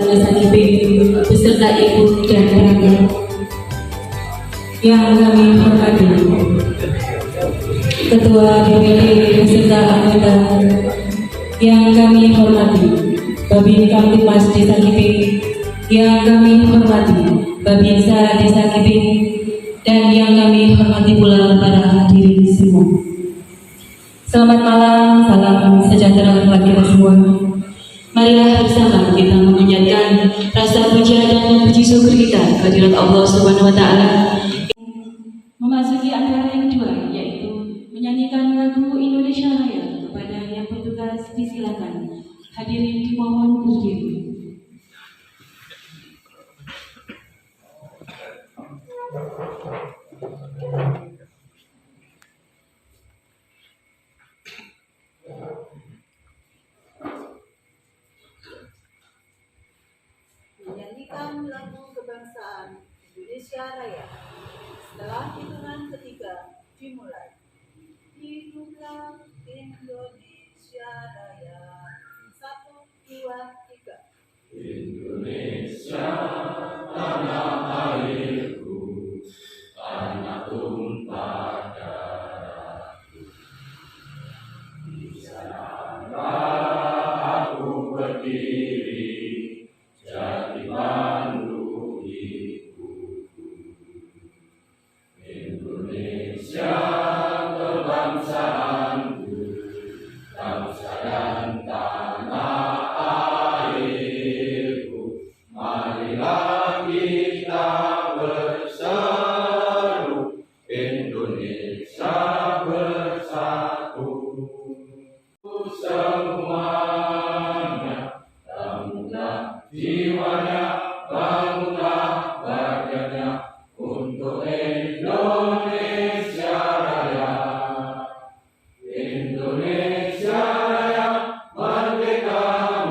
Sakibing beserta ibu dan kakak yang kami hormati, Ketua DPD beserta anggota yang kami hormati, Babin Kamtipmas Desa Kibing yang kami hormati, Babinsa Desa Kibing, dan yang kami hormati pula para hadirin semua. Selamat malam, salam sejahtera buat kita semua. Marilah bersama kita memanjatkan rasa puja dan puji syukur kita kehadirat Allah Subhanahu wa taala. Memasuki acara yang kedua, yaitu menyanyikan lagu Indonesia Raya. Kepada yang bertugas disilakan. Hadirin dimohon berdiri. Menyanyikan lagu kebangsaan Indonesia Raya. Setelah hitungan ketiga dimulai. Hiduplah Indonesia Raya. 1, 2, 3. Indonesia tanah airku, tanah tumpah darahku. Di sanalah aku berdiri, jati pandu hidupku. Indonesia kebangsaanku, bangsa dan tanah airku. Marilah kita berseru, Indonesia bersatu. Semuanya bangunlah jiwanya, bangunlah badannya untuk Indonesia Raya. Indonesia Raya, merdeka,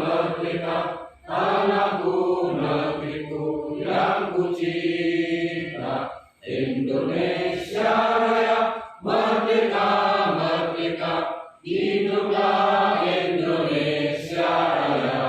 merdeka, tanahku, negeriku yang ku cinta. Indonesia Raya, merdeka, merdeka, hiduplah Indonesia Raya.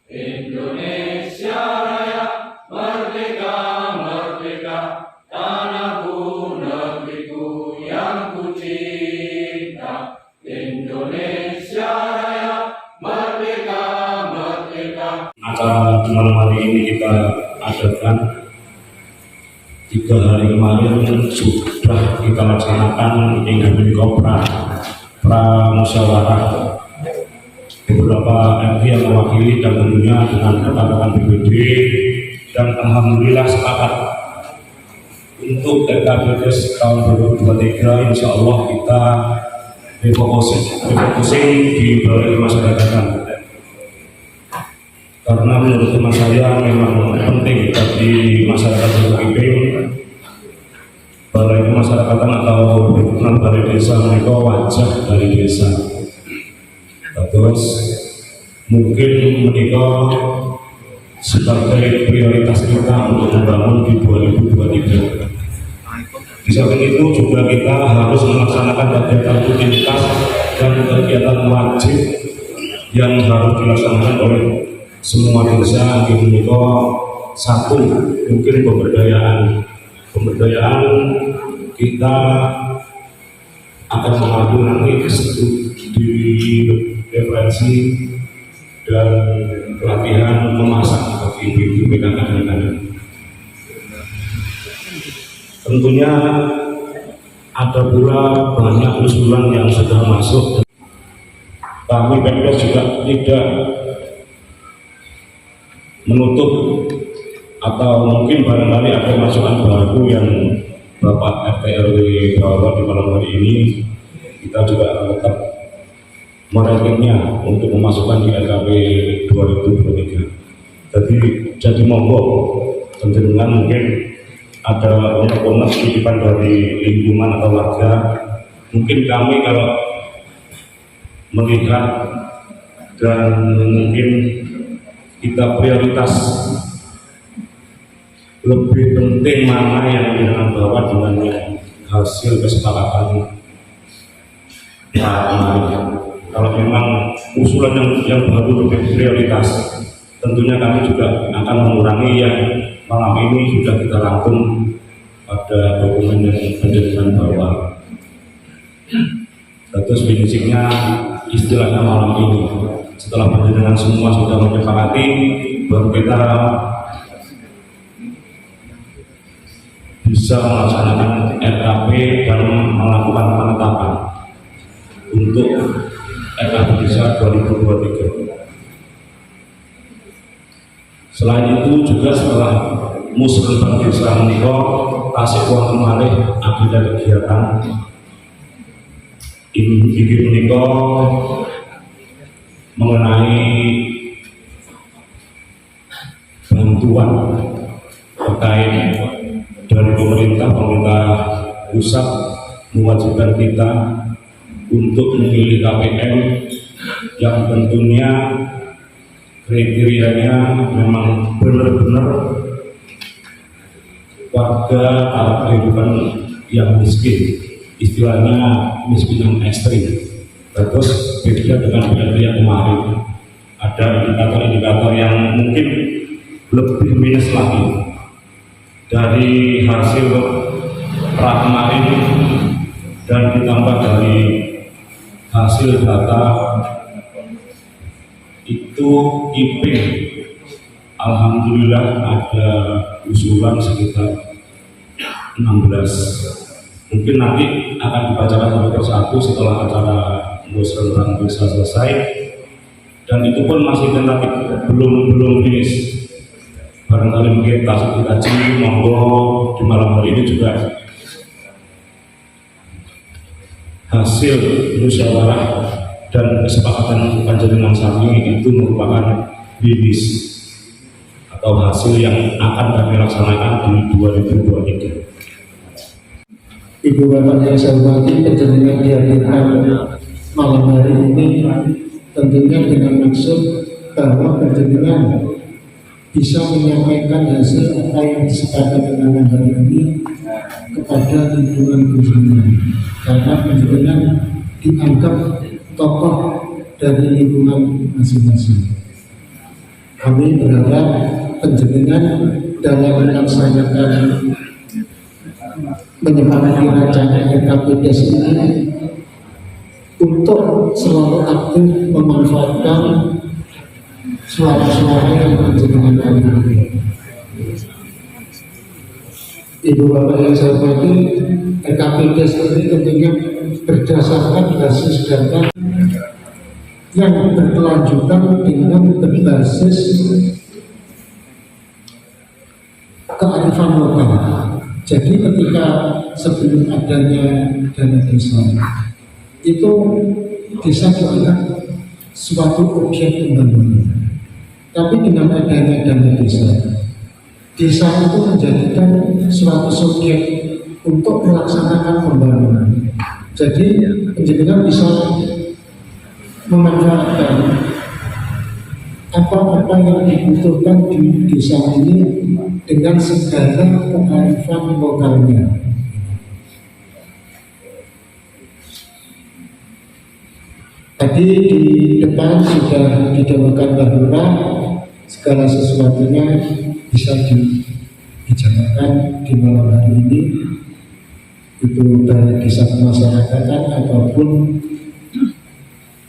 Indonesia Raya, merdeka, merdeka, tanahku, negeriku yang ku cinta. Indonesia Raya, merdeka, merdeka. Acara di malam hari ini kita adakan 3 hari kemarin sudah kita laksanakan ingin kopra pramusyawarah beberapa MT yang mewakili dan tentunya dengan rekan-rekan BPD, dan alhamdulillah sepakat untuk LKPDS tahun 2023 insya Allah kita refocusing di balai kemasyarakatan, karena menurut teman saya memang penting bagi masyarakat Kibing balai kemasyarakatan atau himpunan balai desa mereka wajah dari desa. Terus mungkin menikah sebagai prioritas kita untuk membangun di 2023. Di samping itu juga kita harus melaksanakan kegiatan rutinitas dan kegiatan wajib yang harus dilaksanakan oleh semua desa di menikah. Satu, mungkin pemberdayaan kita akan mengatur nanti di referensi dan pelatihan memasak bagi ibu-ibu PKK. Tentunya ada pula banyak usulan yang sudah masuk. Kami PPS juga tidak menutup atau mungkin barangkali ada masukan baru yang Bapak RT RW bawa di malam hari ini. Kita juga akan tetap merankingnya untuk memasukkan di LKP 2023. Jadi monggo tentunya mungkin ada unek-unek titipan dari lingkungan atau warga. Mungkin kami kalau melihat dan mungkin kita prioritas lebih penting mana yang kita bawa dengan hasil kesepakatan kemarin. Kalau memang usulan yang baru lebih prioritas, tentunya kami juga akan mengurangi yang malam ini sudah kita rangkum pada dokumen yang penjelasan bahwa terus prinsipnya istilahnya malam ini setelah penjelasan semua sudah menyepakati baru kita bisa melaksanakan RKP dan melakukan penetapan untuk RKP Desa 2023. Selain itu juga setelah Musrembang Desa menika tasik wonten malih agenda kegiatan ini menika mengenai bantuan terkait dari pemerintah pusat mewajibkan kita untuk memilih KPM yang tentunya kriterianya memang benar-benar warga kehidupan yang miskin, istilahnya miskin yang ekstrim. Terus beda dengan BLT yang kemarin, ada indikator-indikator yang mungkin lebih minus lagi dari hasil kemarin dan ditambah dari hasil data itu IP. Alhamdulillah ada usulan sekitar 16. Mungkin nanti akan dibacakan satu persatu setelah acara Musrembang Desa selesai, dan itu pun masih tentatif, belum finish. Barangkali mungkin tasik dikaji, monggo di malam hari ini juga hasil musyawarah dan kesepakatan panjenengan sami itu merupakan finish atau hasil yang akan kami laksanakan di 2023. Ibu Bapak yang saya hormati, panjenengan dihadirkan malam hari ini tentunya dengan maksud bahwa panjenengan bisa menyampaikan hasil apa yang disepakati malam hari ini kepada lingkungan konsumen, karena panjenengan dianggap tokoh dari lingkungan masing-masing. Kami berharap panjenengan dalam melaksanakan menyepakati rancangan RKP Desa ini untuk selalu aktif memanfaatkan suara-suara yang panjenengan alami. Ibu Bapak yang saya hormati, RKP Desa ini tentunya berdasarkan basis data yang berkelanjutan dengan berbasis kearifan lokal. Jadi ketika sebelum adanya dana desa itu desa dianggap suatu objek pembangunan, tapi dengan adanya dana desa itu menjadikan suatu subjek untuk melaksanakan pembangunan. Jadi penjenengan bisa memanfaatkan apa-apa yang dibutuhkan di desa ini dengan segala kearifan lokalnya. Tadi di depan sudah didahulukan bahwa segala sesuatunya bisa dibicarakan di malam hari ini, itu baik desa kemasyarakatan ataupun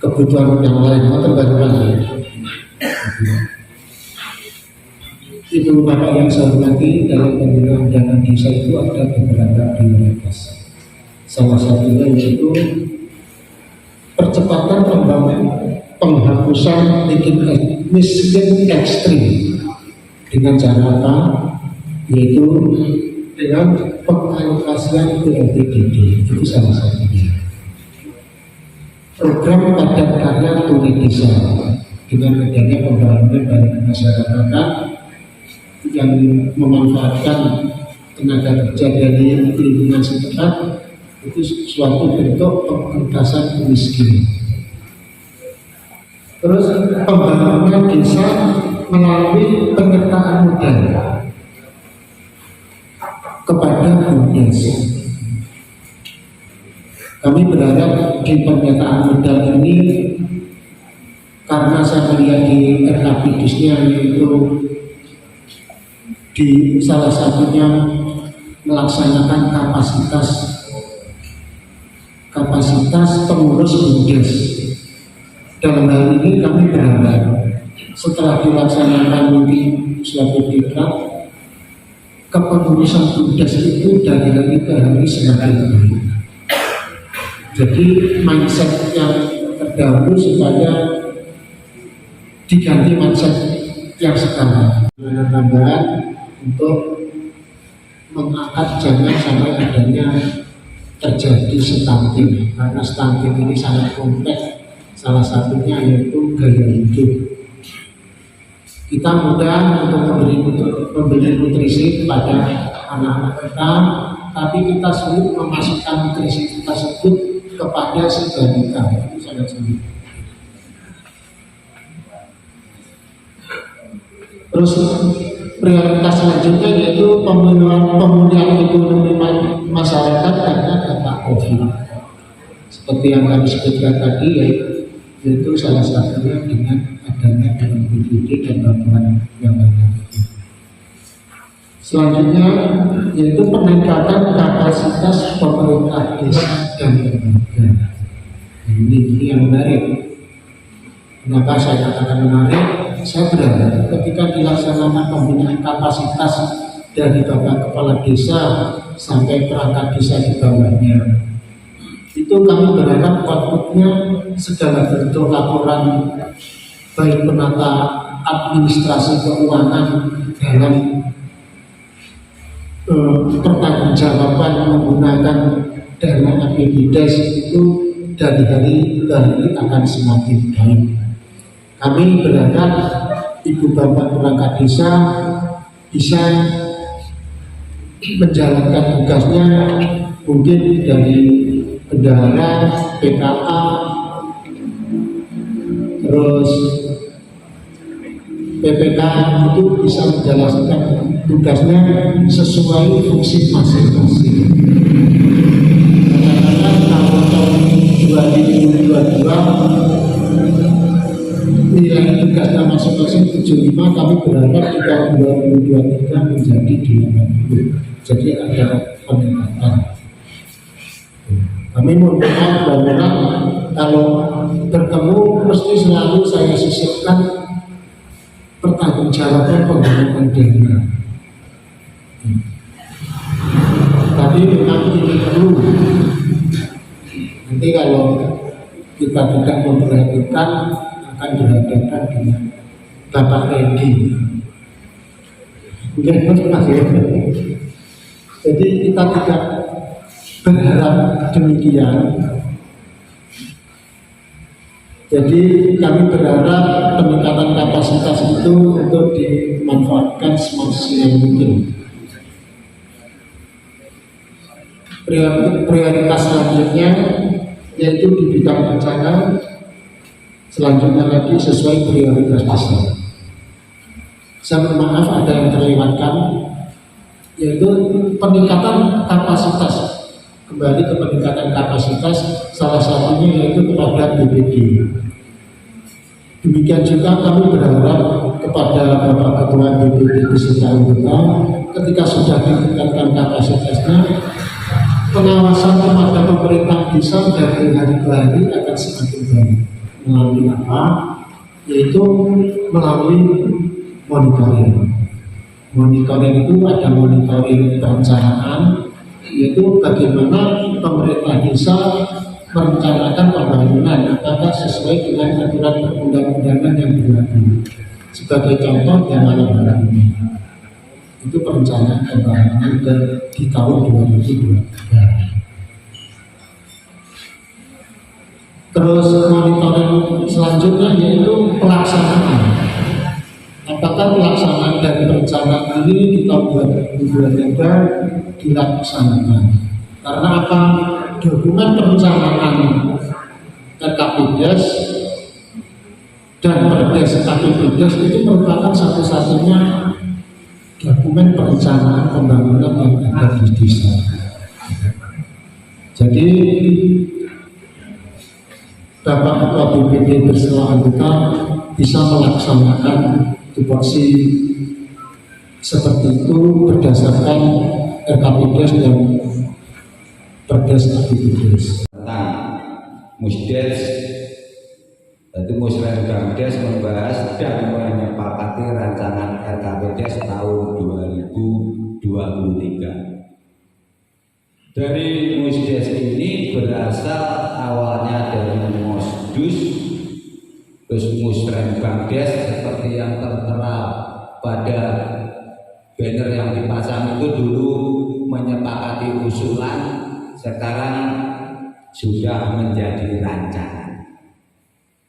kebutuhan yang lain atau baru-baru. Ibu Bapak yang saya hormati, dalam penggunaan dana desa itu ada beberapa prioritas. Salah satunya yaitu percepatan penghapusan miskin ekstrim dengan cara apa? Yaitu dengan pengalokasian PLTDD, itu salah satunya. Program padat karya tuli desa dengan adanya pembangunan dari masyarakat yang memanfaatkan tenaga kerja dari lingkungan setempat, itu suatu bentuk pengentasan kemiskinan. Terus pembangunan desa melalui penyertaan modal kepada BUMDes. Kami berharap di penyertaan modal ini karena saya melihat di RKPDIS-nya yaitu di salah satunya melaksanakan kapasitas pengurus BUMDes. Dalam hal ini kami berharap setelah dilaksanakan mungkin suatu diklat, kepengurusan BUMDes itu dari hari ke hari semakin baik. Jadi mindset yang terdahulu supaya diganti mindset yang sekarang. Tambahan untuk mengangkat jangan sampai adanya terjadi stunting, karena stunting ini sangat kompleks. Salah satunya yaitu gaya hidup. Kita mudah untuk memberi nutrisi kepada anak-anak kita, tapi kita sulit memasukkan nutrisi tersebut kepada si balita. Itu sangat sulit. Terus prioritas selanjutnya yaitu pemulihan ekonomi masyarakat karena dampak COVID. Seperti yang kami sebutkan tadi, yaitu salah satunya dengan adanya BPD dan bantuan yang lainnya. Selanjutnya yaitu peningkatan kapasitas pemerintah desa dan lembaga. Ini yang menarik. Kenapa saya katakan menarik? Saya berharap ketika dilaksanakan pembinaan kapasitas dari Bapak Kepala Desa sampai perangkat desa di bawahnya, itu kami berharap outputnya segala bentuk laporan baik penata administrasi keuangan dalam pertanggungjawaban menggunakan dana APBDes itu dari hari ke hari akan semakin baik. Kami berharap Ibu Bapak perangkat desa bisa menjalankan tugasnya mungkin dari bendahara, PKA, terus PPK itu bisa menjalankan tugasnya sesuai fungsi masing-masing. Karena kalau tahun 2022 nilai tugasnya masing-masing 75, kami berharap di tahun 2023 menjadi 80. Jadi ada peningkatan. Kami mohon maaf bahwa kalau bertemu mesti selalu saya sisipkan pertanggungjawaban penggunaan dana. Tapi memang ini perlu. Nanti kalau kita tidak memperhatikan akan dihadapkan dengan Bapak Edi. Jadi kita tidak berharap demikian. Jadi kami berharap peningkatan kapasitas itu untuk dimanfaatkan semaksimal mungkin. Prioritas selanjutnya yaitu di bidang bencana. Selanjutnya lagi sesuai prioritas desa. Saya mohon maaf ada yang terlewatkan, yaitu peningkatan kapasitas. Kembali ke peningkatan kapasitas, salah satunya yaitu kepada BPD. Demikian juga kami berharap kepada Bapak Ketua BPD beserta anggota, ketika sudah ditingkatkan kapasitasnya, pengawasan kepada pemerintah desa dari hari ke hari akan semakin baik. Melalui apa? Yaitu melalui monitoring. Monitoring itu ada monitoring perencanaan, yaitu bagaimana pemerintah desa merencanakan pembangunan apakah sesuai dengan aturan perundang-undangan yang berlaku. Sebagai contoh yang malam hari ini, itu perencanaan pembangunan di tahun 2023. Terus monitoring selanjutnya yaitu pelaksanaan. Apakah pelaksanaan dari perencanaan ini di tahun 2023 dilaksanakan? Karena apa? Dokumen perencanaan RKPDes dan Perdes APBDes itu merupakan satu-satunya dokumen perencanaan pembangunan yang ada di desa. Jadi Bapak Ketua DPD bersama anggota bisa melaksanakan tupoksi seperti itu berdasarkan RKPDes dan Perdes Aktivitas. Tentang Musdes, yaitu Musrenbangdes membahas dan menyepakati rancangan RKPDes tahun 2023. Dari Musdes ini berasal awalnya dari Mosdus, terus Musrenbangdes seperti yang tertera pada banner yang dipasang itu dulu menyepakati usulan, sekarang sudah menjadi rancangan.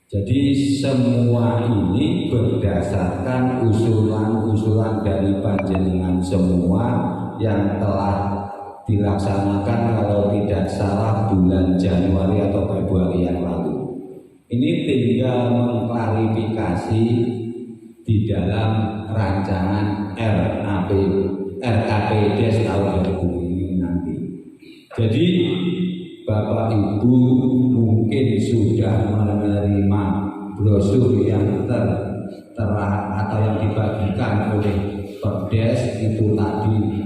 Jadi semua ini berdasarkan usulan-usulan dari panjenengan semua yang telah dilaksanakan kalau tidak salah bulan Januari atau Februari yang lalu. Ini tinggal mengklarifikasi di dalam rancangan RKPDes tahun 2000 ini nanti. Jadi Bapak Ibu mungkin sudah menerima brosur yang tertera atau yang dibagikan oleh Perdes itu tadi.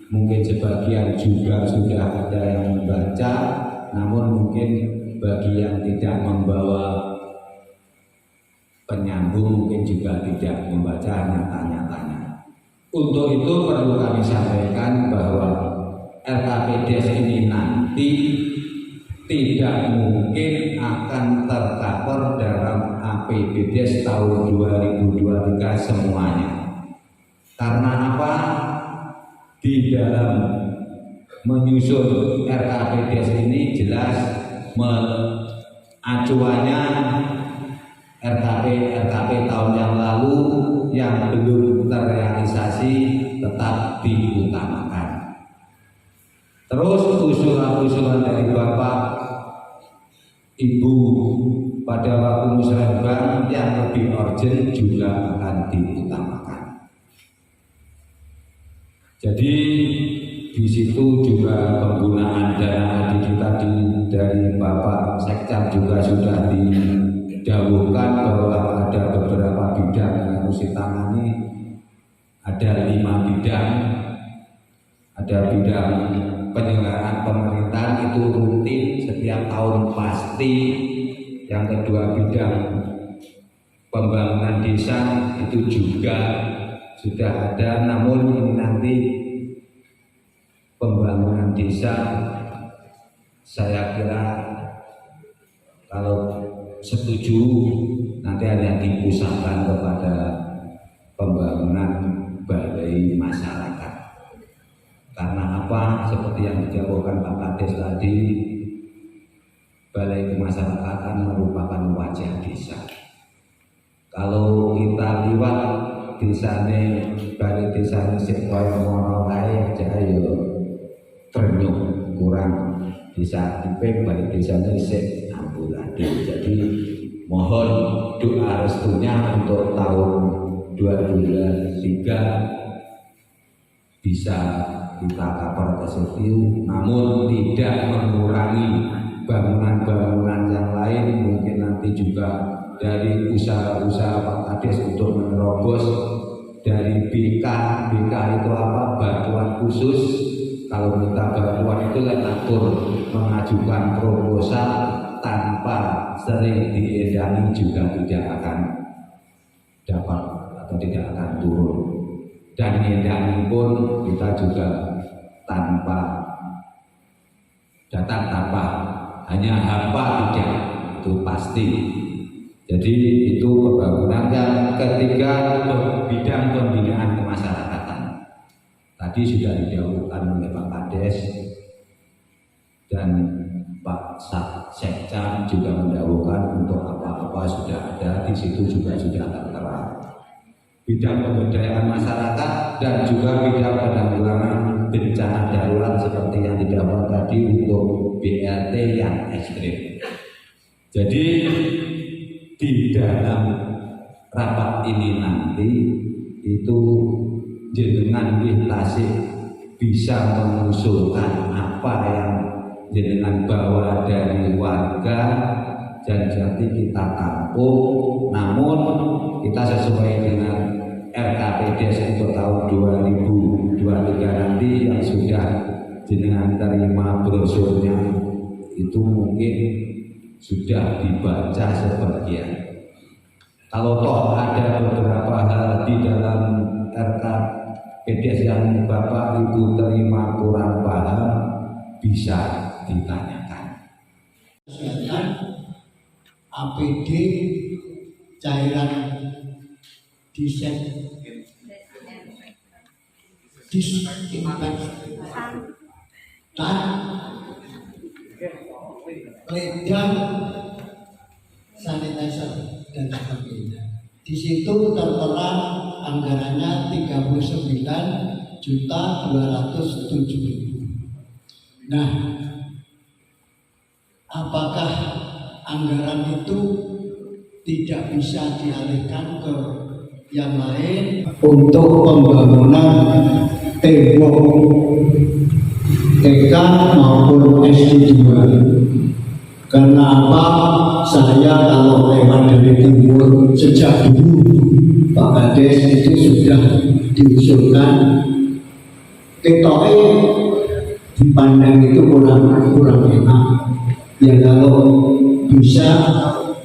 Mungkin sebagian juga sudah ada yang membaca, namun mungkin bagi yang tidak membawa penyambung mungkin juga tidak membaca, hanya tanya-tanya. Untuk itu perlu kami sampaikan bahwa RKPDes ini nanti tidak mungkin akan tercover dalam APBDes tahun 2023 semuanya. Karena apa? Di dalam menyusun RKPDes ini jelas acuannya RKP tahun yang lalu yang belum terrealisasi tetap diutamakan. Terus usulan-usulan dari Bapak Ibu pada waktu musrenbang yang lebih urgent juga akan diutamakan. Jadi di situ juga penggunaan dana ADD tadi dari Bapak Sekcam juga sudah didahulukan bahwa ada beberapa bidang yang harus ditangani. Ada 5 bidang. Ada bidang penyelenggaraan pemerintahan itu rutin setiap tahun pasti. Yang kedua bidang pembangunan desa itu juga sudah ada, namun ini nanti pembangunan desa saya kira kalau setuju nanti hanya dipusatkan kepada pembangunan balai masyarakat. Karena apa? Seperti yang dijawabkan Pak Kades tadi, balai kemasyarakatan merupakan wajah desa. Kalau kita liwat desane balai desane sing koyo ngono kae aja yo trenyuh kurang bisa dipeng balai desane sik amburadul. Jadi mohon doa restunya untuk tahun 2023 bisa kita cover keseluruhan, namun tidak mengurangi bangunan-bangunan yang lain. Mungkin nanti juga dari usaha-usaha Pak Kades untuk menerobos dari BK itu apa? Bantuan khusus. Kalau minta bantuan itu letaktur mengajukan proposal tanpa sering diedangi juga tidak akan dapat atau tidak akan turun. Dan edangi pun kita juga tanpa datang tanpa hanya hampa tidak, itu pasti. Jadi itu pembangunan. Yang ketiga bidang pembinaan kemasyarakatan. Tadi sudah didahulukan oleh Pak Kades dan Pak Sekcam juga mendahulukan untuk apa-apa sudah ada di situ juga sudah tertera. Bidang pemberdayaan masyarakat dan juga bidang penanggulangan bencana darurat seperti yang didahulukan tadi untuk BLT yang ekstrim. Jadi di dalam rapat ini nanti itu jenengan Tasik bisa mengusulkan apa yang jenengan bawa dari warga janji kita tampung, namun kita sesuai dengan RKPDes untuk tahun 2023 nanti yang sudah jenengan terima brosurnya itu mungkin sudah dibaca sebagian. Kalau toh ada beberapa hal di dalam RKPDes yang Bapak Ibu terima kurang paham, bisa ditanyakan. APD cairan disinfektan ledang sanitizer dan sebagainya. Di situ tertera anggarannya 39.207.000. Nah, apakah anggaran itu tidak bisa dialihkan ke yang lain untuk pembangunan tembok TK maupun SD2? Karena apa? Saya kalau lewat dari timur sejak dulu Pak Kades itu sudah diusulkan ketoknya dipandang itu kurang enak. Ya kalau bisa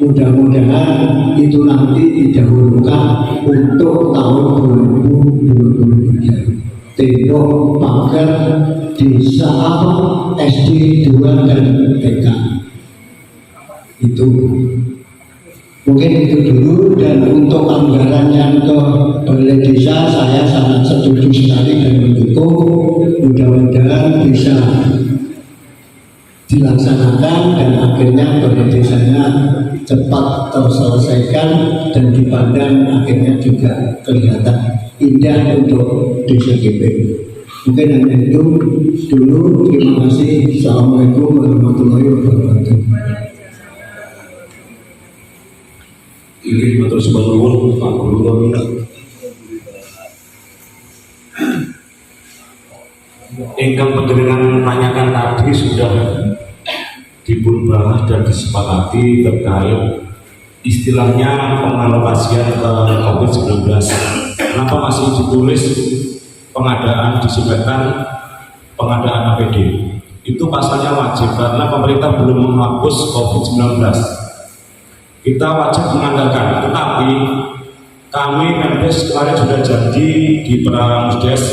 mudah-mudahan itu nanti didahulukan untuk tahun 2023. Tembok pagar desa SD 2 dan TK itu mungkin itu dulu. Dan untuk anggaran yang ke balai desa saya sangat setuju sekali dan mendukung, mudah-mudahan bisa dilaksanakan dan akhirnya balai desanya cepat terselesaikan dan dipandang akhirnya juga kelihatan indah untuk desa GP. Mungkin hanya itu dulu. Terima kasih. Assalamualaikum warahmatullahi wabarakatuh. Ini matur suwun Pak Guru. Ingkang panjenengan tanyakan tadi sudah dipun bahas dan disepakati terkait istilahnya pengalokasian ke COVID-19. Kenapa masih ditulis pengadaan disinfektan, pengadaan APD? Itu pasalnya wajib karena pemerintah belum menghapus COVID-19. Kita wajib mengandalkan, tetapi kami Mendes kemarin sudah janji di Pramusdes,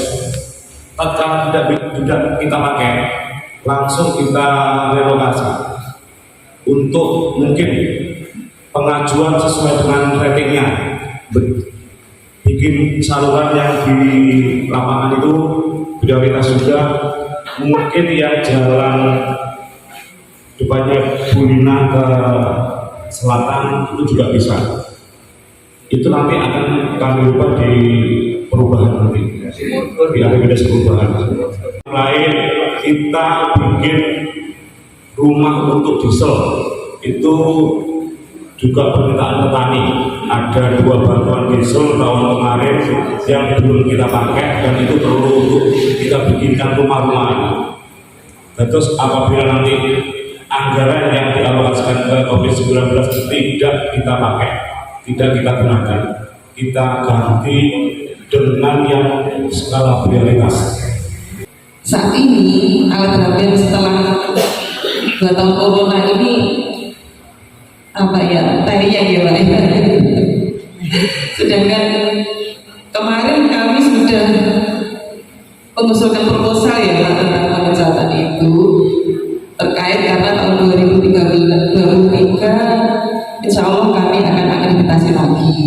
tatkala tidak kita pakai, langsung kita relokasi untuk mungkin pengajuan sesuai dengan ratingnya, bikin saluran yang di lapangan itu prioritas juga, mungkin yang jalan depannya Bulina ke selatan itu juga bisa. Itu nanti akan kami ubah di perubahan nanti, di APBDes perubahan. Lain kita bikin rumah untuk diesel itu juga permintaan petani. Ada 2 bantuan diesel tahun kemarin yang belum kita pakai dan itu perlu untuk kita bikinkan rumah-rumah. Terus apabila nanti anggaran yang dialokasikan ke COVID-19 tidak kita pakai, tidak kita gunakan, kita ganti dengan yang skala prioritas. Saat ini alat rapid setelah 2 tahun corona ini tayang ya Pak. Sedangkan kemarin kami sudah mengusulkan proposal ya Pak tentang pengecatan itu terkait karena tahun 2023 insya Allah kami akan akreditasi lagi.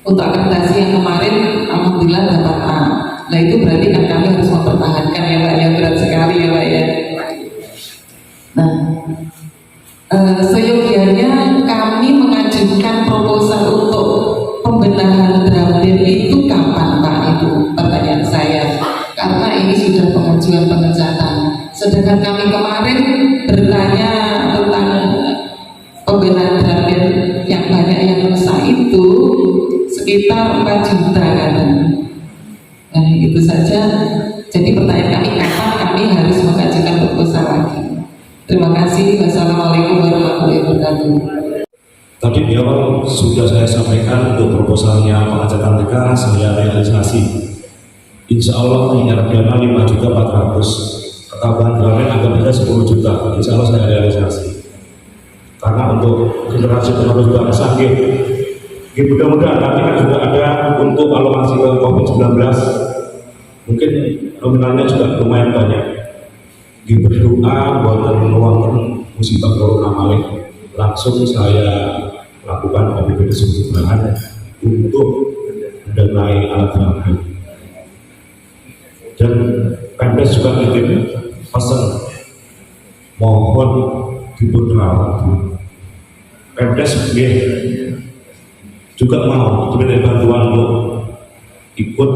Untuk akreditasi yang kemarin alhamdulillah dapat A. Nah itu berarti kan kami harus mempertahankan ya Pak, yang berat sekali ya Pak ya. Nah seyogianya kami mengajukan proposal untuk pembenahan drafting itu kapan Pak? Itu pertanyaan saya, karena ini sudah pengajuan pengecatan. Sedangkan kami kemarin bertanya tentang pembenahan drafting yang banyak yang rusak itu sekitar 4 juta kan. Nah itu saja. Jadi pertanyaan kami kapan kami harus mengajukan proposal lagi. Terima kasih. Wassalamualaikum warahmatullahi wabarakatuh. wabarakatuh. Tadi di awal sudah saya sampaikan untuk proposalnya pengecekan TK saya realisasi. Insya Allah menyerap dana 5.400.000, ketambahan bulanan anggap saja 10 juta. Insya Allah saya realisasi. Karena untuk generasi penerus bangsa, mudah-mudahan nanti kan juga ada untuk alokasi ke COVID-19. Mungkin nominalnya juga lumayan banyak. Berdoa buat meluangkan musibah corona malih. Langsung saya lakukan OPD sumbangan untuk mendanai alat berat. Dan Pemdes juga nitip pesan mohon diberi rawat. Pemdes juga mau diberi bantuan untuk ikut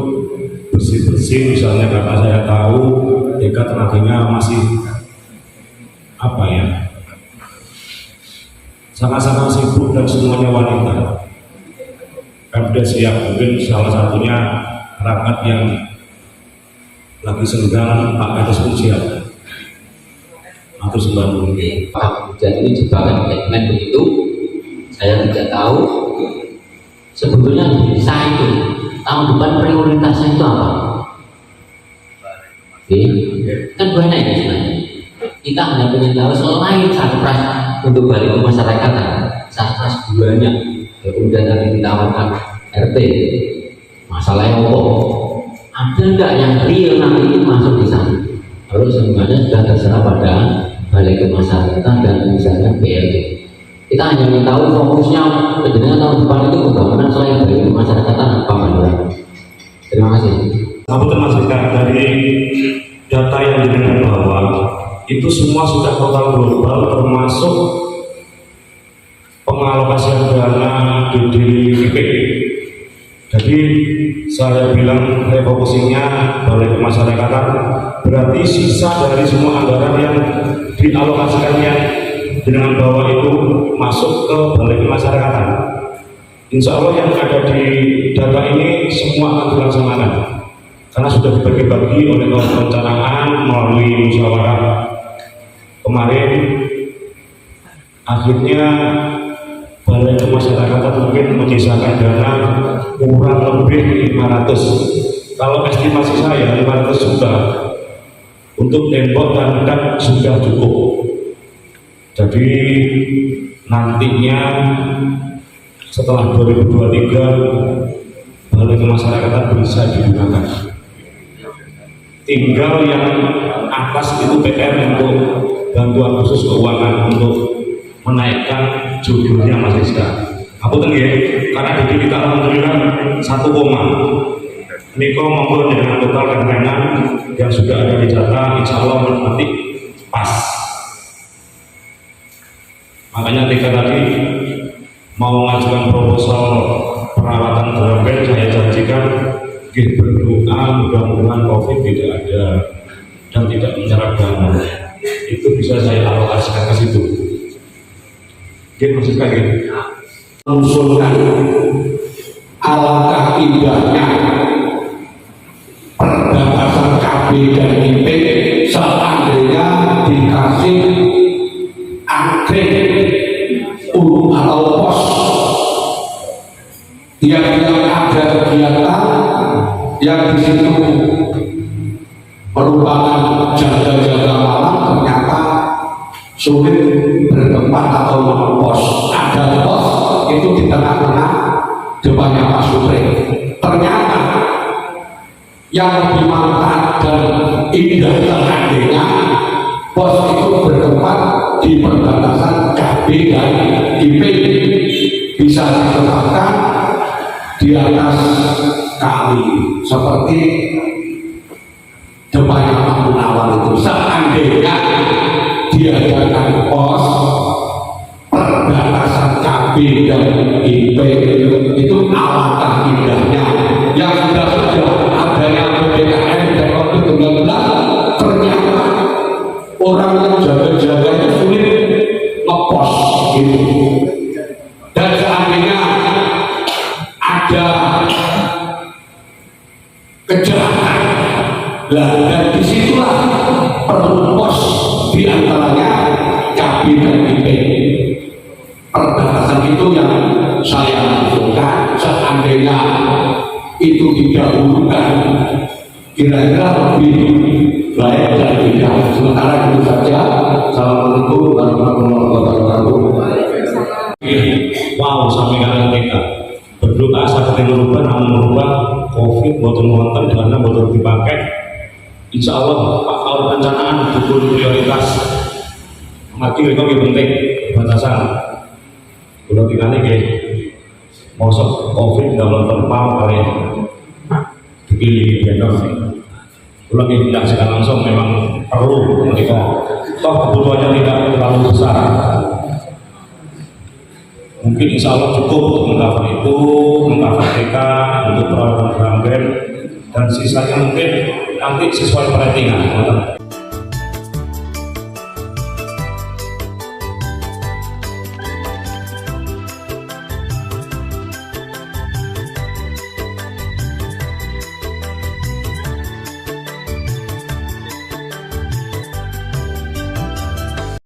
bersih-bersih misalnya, karena saya tahu TK tenaganya masih sangat-sangat sibuk dan semuanya wanita. Pemdes yang mungkin salah satunya rakyat yang lagi senggang Pak Kades Ujian atau sembangun. Pak, jadi ini jebakan segmen begitu. Saya tidak tahu sebetulnya di desa itu tahun depan prioritasnya itu apa? Oke, kan banyak ya sebenarnya. Kita hanya ingin tahu selain sarpras untuk balik ke masyarakat, sarpras banyak. Kemudian nanti ditawarkan RT, masalahnya apa? Ada enggak yang real nanti masuk di sana? Kalau semuanya sudah terserah pada balik ke masyarakatan dan misalnya BLT. Kita hanya ingin tahu fokusnya penjenengan tahun depan itu pembangunan selain balik ke masyarakatan apa Pak? Terima kasih. Aku termasukkan dari data yang diberikan bahwa itu semua sudah total global, termasuk pengalokasian dana DDIP. Jadi saya bilang refocusingnya balik ke masyarakatan, berarti sisa dari semua anggaran yang dialokasikannya dengan bahwa itu masuk ke balik ke masyarakatan. Insya Allah yang ada di data ini semua akan dilaksanakan karena sudah dibagi-bagi oleh perencanaan melalui musyawarah kemarin. Akhirnya balik ke masyarakatan mungkin menyisakan dana kurang lebih 500. Kalau estimasi saya 500 juta untuk tembok dan cat sudah cukup. Jadi nantinya setelah 2023 balik ke masyarakatan bisa digunakan. Tinggal yang atas itu PR untuk bantuan khusus keuangan untuk menaikkan judulnya Mas Rizka. Aku tengok ya, karena jadi kita alhamdulillah 1, Niko monggo dengan total gantengan yang sudah ada di data, insya Allah nanti pas. Makanya TK tadi mau mengajukan proposal perawatan broadband, saya janjikan berdoa mudah-mudahan COVID tidak ada dan tidak menyerap dana. Itu bisa saya alokasikan ke situ. Maksud kayak mengusulkan alangkah indahnya perbatasan KB dan IP seandainya dikasih anggrek atau pos yang ada kegiatan yang di situ merupakan jaga-jaga malam ternyata sulit bertempat atau pos. Ada pos itu di tengah-tengah depannya Pak Supri. Ternyata yang lebih manfaat dan indah seandainya pos itu bertempat di perbatasan KB dan IP, bisa ditetapkan di atas kali seperti depannya Pak Munawar itu. Seandainya diadakan pos perbatasan KB dan IP itu alangkah indahnya. Yang sudah adanya PPKM dan COVID-19 ternyata orang yang jaga-jaganya sulit ngepos gitu. Dan seandainya ada kejahatan, dan disitulah perlu pos di antaranya KB dan IP. perbatasan itu yang saya usulkan. Seandainya itu didahulukan, kira-kira lebih baik dan tidak. Sementara itu saja. Assalamualaikum warahmatullahi wabarakatuh. Wow, sampai kalian mereka berdoa saat merubah, namun merubah COVID boten wonten dana boten dipakai. Insya Allah Pak kalau rencanaan betul prioritas mati itu lebih penting batasan. Kalau tinggalnya ke mosok COVID dalam terpau kali dipilih biar kalau tidak secara langsung memang perlu mereka. Toh kebutuhannya tidak terlalu besar. Mungkin insya Allah cukup untuk mengcover itu, mengcover TK, untuk peralatan dan sisanya mungkin nanti sesuai perhitungan.